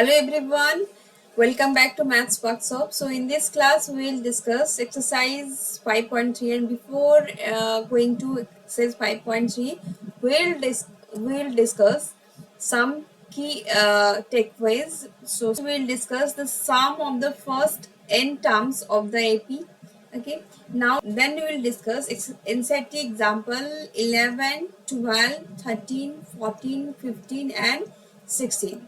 Hello everyone, welcome back to Maths Workshop. So in this class we will discuss exercise 5.3, and before going to exercise 5.3 we'll discuss some key takeaways. So we will discuss the sum of the first n terms of the AP. Okay, now then we will discuss insert example 11, 12, 13, 14, 15 and 16.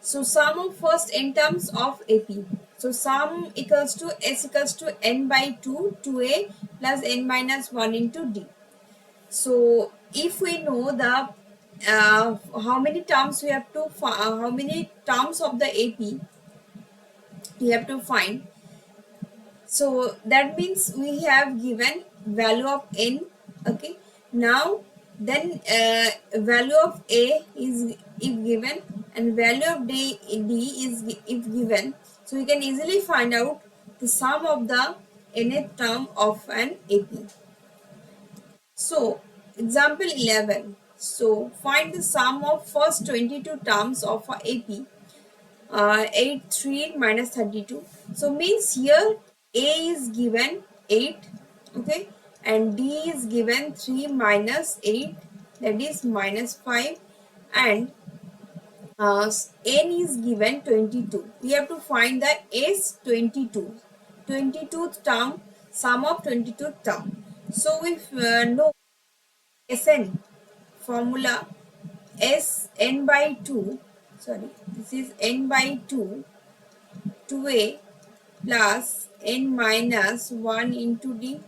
So sum of first n terms of AP. So sum equals to S equals to n by 2 2a plus n minus 1 into d. So if we know the how many terms we have to how many terms of the AP we have to find. So that means we have given value of n. Okay, now then value of a is if given and value of d is if given, so we can easily find out the sum of the nth term of an AP. So example 11, so find the sum of first 22 terms of a AP. 8 3 minus 32, so means here a is given 8, okay, and d is given 3 minus 8, that is minus 5, and n is given 22. We have to find the s 22th term, sum of 22th term. So we know Sn formula s n by 2, sorry, this is n by 2 2a plus n minus 1 into d.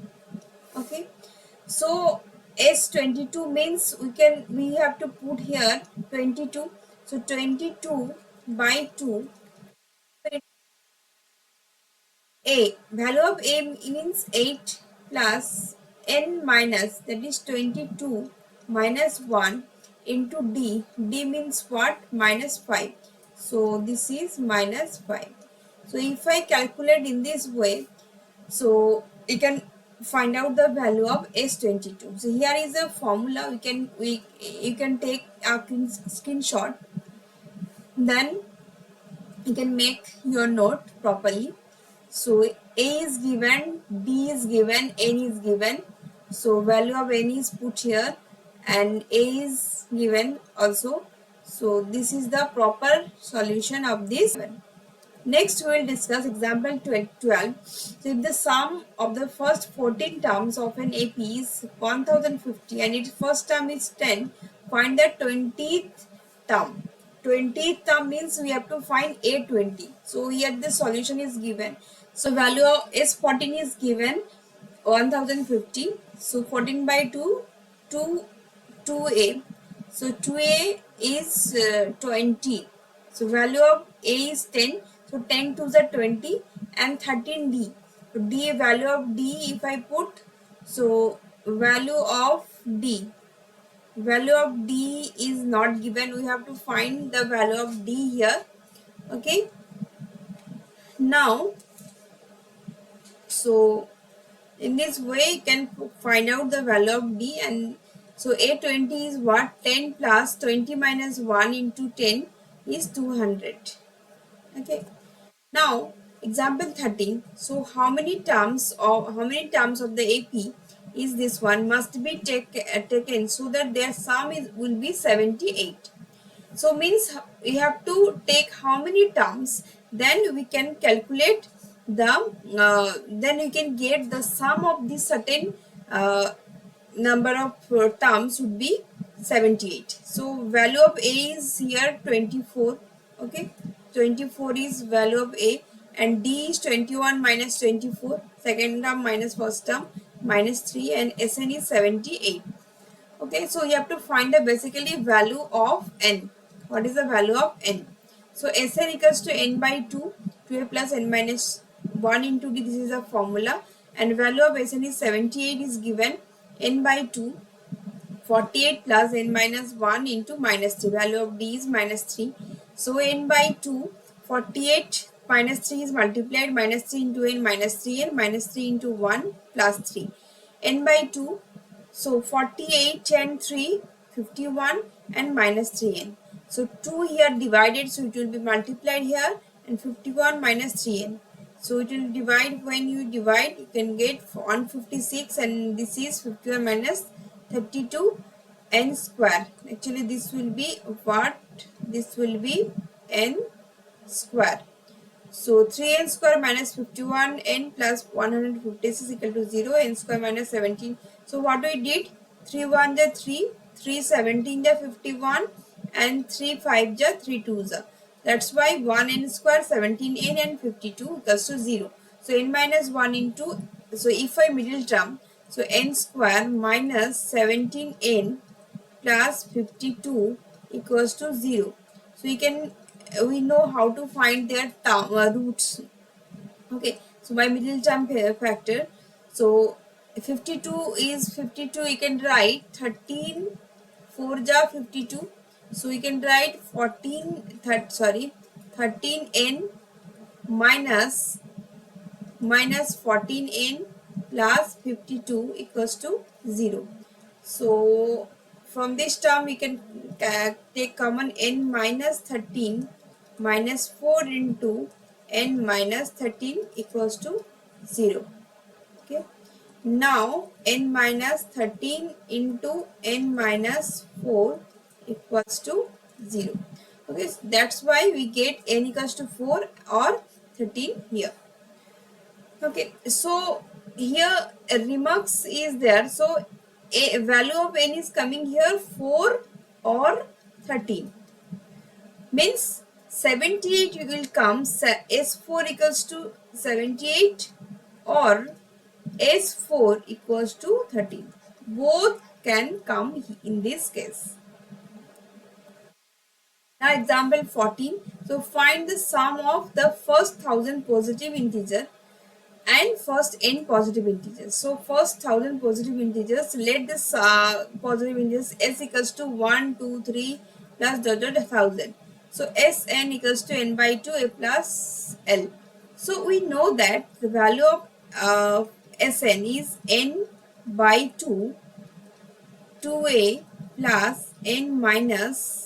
Okay, so s22 means we have to put here 22, so 22 by 2, a value of a means 8 plus n minus, that is 22 minus 1 into d means what, minus 5, so this is minus 5. So if I calculate in this way, so you can find out the value of S22. So here is a formula. You can take a screenshot, then you can make your note properly. So A is given, D is given, N is given. So value of N is put here and A is given also. So this is the proper solution of this. Next, we will discuss example 12. So, if the sum of the first 14 terms of an AP is 1050 and its first term is 10, find the 20th term. 20th term means we have to find A20. So, here the solution is given. So, value of S14 is given 1050. So, 14 by 2, 2a. So 2a is 20. So value of a is 10. So 10 to the 20 and 13d. So d, value of d if I put, so value of d is not given. We have to find the value of d here. Okay. Now, so in this way you can find out the value of d, and so A20 is what, 10 plus 20 minus 1 into 10 is 200. Okay, now example 13. So how many terms of the AP is this one must be taken so that their sum will be 78. So means we have to take how many terms, then we can calculate the then we can get the sum of the certain number of terms would be 78. So value of a is here 24. Okay, 24 is value of a, and d is 21 minus 24, second term minus first term minus 3, and Sn is 78. Okay, so you have to find the basically value of n. What is the value of n? So Sn equals to n by 2, 2a plus n minus 1 into d. This is a formula, and value of Sn is 78 is given, n by 2, 48 plus n minus 1 into minus 3. Value of d is minus 3. So n by 2, 48 minus 3 is multiplied, minus 3 into n, minus 3n, minus 3 into 1 plus 3. N by 2, so 48 and 3, 51 and minus 3n. So 2 here divided, so it will be multiplied here, and 51 minus 3n. So it will divide, when you divide, you can get 156, and this is 51 minus 32 n square. Actually, this will be what? This will be n square. So 3n square minus 51n plus 156 equal to 0, n square minus 17. So what we did? 3 1 ja 3, 3 17 ja 51, and 3 5 ja 3 2 ja. That's why 1n square 17n and 52 equals to 0. So n minus 1 into, so if I middle term, so n square minus 17n plus 52 equals to 0. So you can, we know how to find their term, roots. Okay, so by middle term factor, so 52 is 52, you can write 13 4 ja 52. So you can write 13n minus 14n plus 52 equals to 0. So from this term we can take common, n minus 13 minus 4 into n minus 13 equals to 0. Okay. Now n minus 13 into n minus 4 equals to 0. Okay, so that's why we get n equals to 4 or 13 here. Okay, so here a remarks is there. So a value of n is coming here 4 or 13. Means 78 you will come, S4 equals to 78 or S4 equals to 13. Both can come in this case. Now example 14. So find the sum of the first 1000 positive integer and first n positive integers. So first 1000 positive integers, let this positive integers s equals to 1 2 3 plus dot dot 1000. So Sn equals to n by 2 a plus l. So we know that the value of Sn is n by 2 2a plus n minus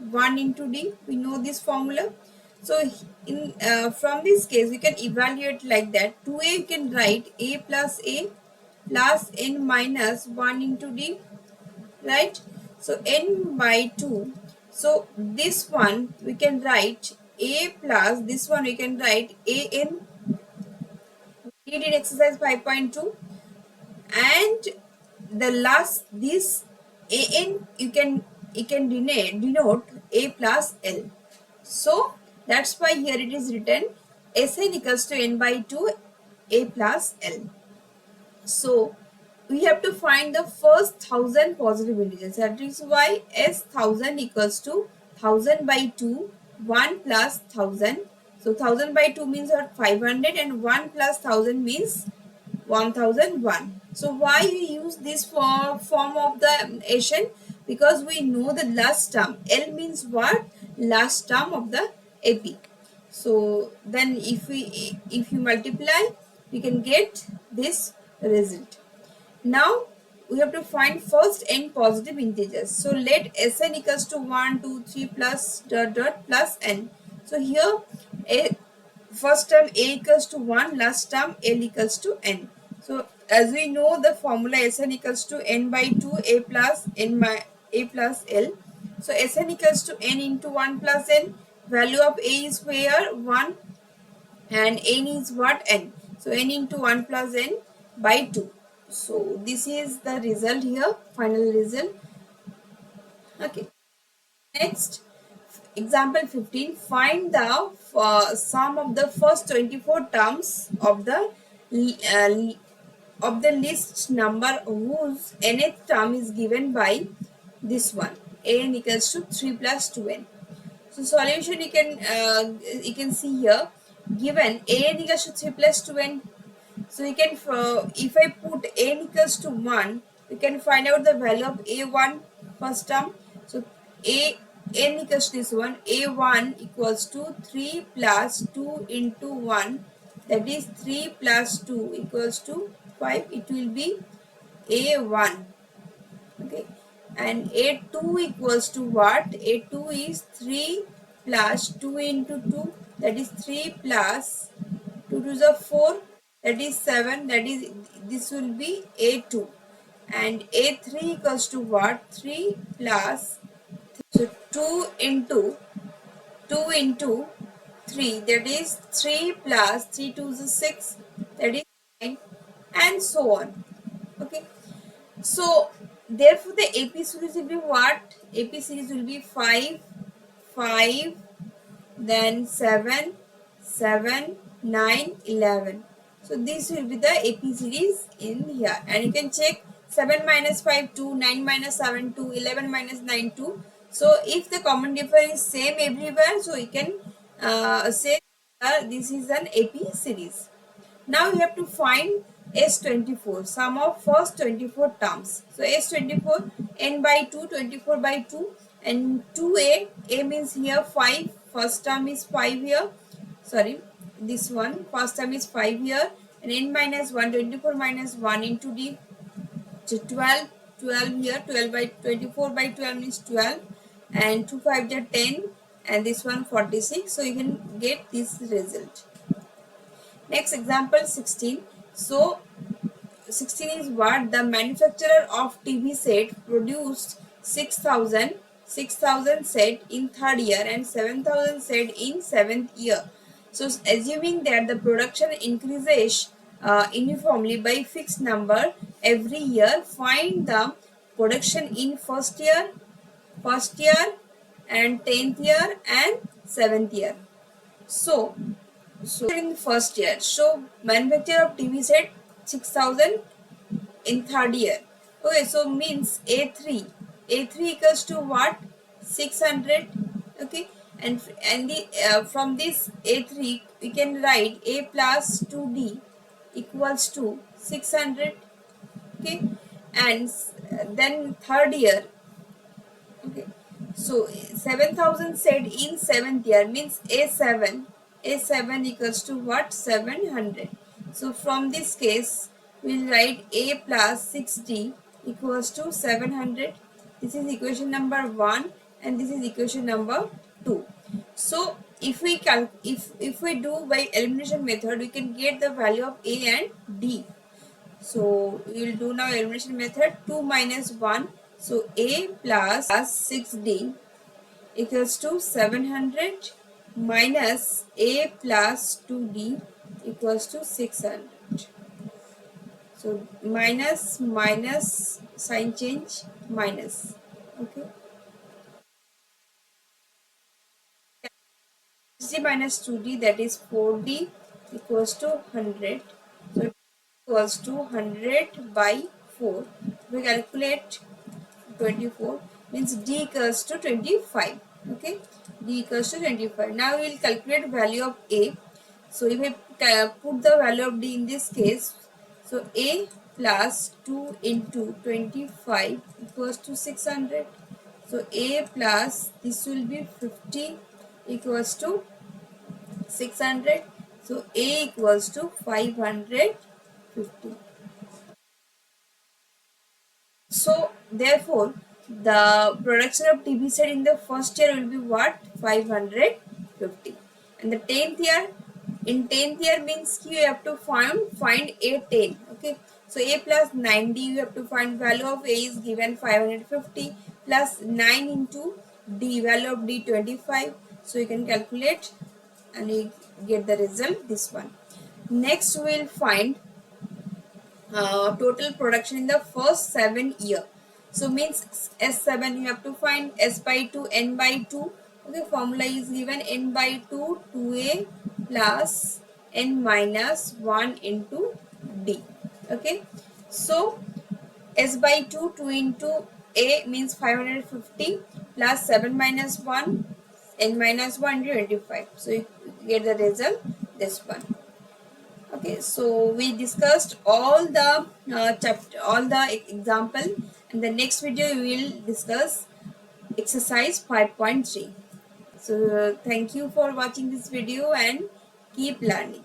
1 into d. We know this formula. So in from this case we can evaluate like that. 2a you can write a plus n minus 1 into d, right? So n by 2. So this one we can write a plus, this one we can write a n. We did in exercise 5.2, and the last, this an you can denote a plus l. So that's why here it is written Sn equals to n by 2 a plus l. So we have to find the first 1000 positive integers. That is why S 1000 equals to 1000 by 2, 1 plus 1000. So 1000 by 2 means 500, and 1 plus 1000 means 1001. So why we use this form of the Asian? Because we know the last term. L means what? Last term of the AP. So then if you multiply, we can get this result. Now we have to find first n positive integers. So let Sn equals to 1 2 3 plus dot dot plus n. So here a first term a equals to 1, last term l equals to n. So as we know the formula, Sn equals to n by 2 a plus l. So Sn equals to n into 1 plus n. Value of a is where 1, and n is what? N. So n into 1 plus n by 2. So this is the result here, final result. Okay. Next, example 15. Find the sum of the first 24 terms of the list number whose nth term is given by this one. An equals to 3 plus 2n. So solution you can see here, given an equals to 3 plus 2n. So you can, if I put n equals to 1, we can find out the value of a1 first term. So n equals to this one, a1 equals to 3 plus 2 into 1, that is 3 plus 2 equals to 5. It will be a1. Okay. And A2 equals to what? A2 is 3 plus 2 into 2, that is 3 plus 2 to the 4, that is 7, that is, this will be A2. And A3 equals to what? 3 plus, so 2 into 3, that is 3 plus 3 to the 6, that is 9, and so on. Okay, so therefore the AP series will be what? AP series will be 5, 5, then 7, 7, 9, 11. So this will be the AP series in here, and you can check 7 minus 5 2, 9 minus 7 2, 11 minus 9 2. So if the common difference is same everywhere, so you can say this is an AP series. Now you have to find S24, sum of first 24 terms. So S24, n by 2, 24 by 2, and 2a, a means here 5, first term is 5 here, sorry, this one, first term is 5 here, and n minus 1, 24 minus 1 into d, so 12, 12 here, 12 by 24 by 12 means 12, and 2 5 are 10, and this one 46, so you can get this result. Next example 16. So 16 is what? The manufacturer of TV set produced 6,000 set in third year and 7,000 set in seventh year. So assuming that the production increases uniformly by fixed number every year, find the production in first year and 10th year and 7th year. So in first year, so manufacturer of TV set 6,000 in third year. Okay, so means A3 equals to what? 600. Okay, and the from this A3 we can write A plus 2D equals to 600. Okay, and then third year. Okay, so 7,000 said in seventh year means A7 equals to what? 700. So from this case we'll write A plus 6D equals to 700. This is equation number 1 and this is equation number 2. So if we do by elimination method, we can get the value of A and D. So we will do now elimination method. 2 minus 1. So A plus 6D equals to 700 minus A plus 2D equals to 600. So minus sign change minus. Okay. 6D minus 2D, that is 4D equals to 100. So equals to 100 by 4. We calculate 24, means D equals to 25. Okay, D equals to 25. Now we will calculate value of A. So if we put the value of D in this case, so A plus 2 into 25 equals to 600. So A plus, this will be 50 equals to 600. So A equals to 550. So therefore the production of TV set in the first year will be what? 550. And the 10th year, in 10th year means you have to find A10. Okay, so A plus 9D, you have to find value of A is given 550 plus 9 into D, value of D 25. So you can calculate and you get the result, this one. Next we will find total production in the first 7 year. So means S7 you have to find S by 2 N by 2. Okay, formula is given N by 2 2A plus N minus 1 into D. Okay, so S by 2 2 into A means 550 plus 7 minus 1 N minus 1 into 25. So you get the result, this one. Okay, so we discussed all the all the example. In the next video we will discuss exercise 5.3. So thank you for watching this video and keep learning.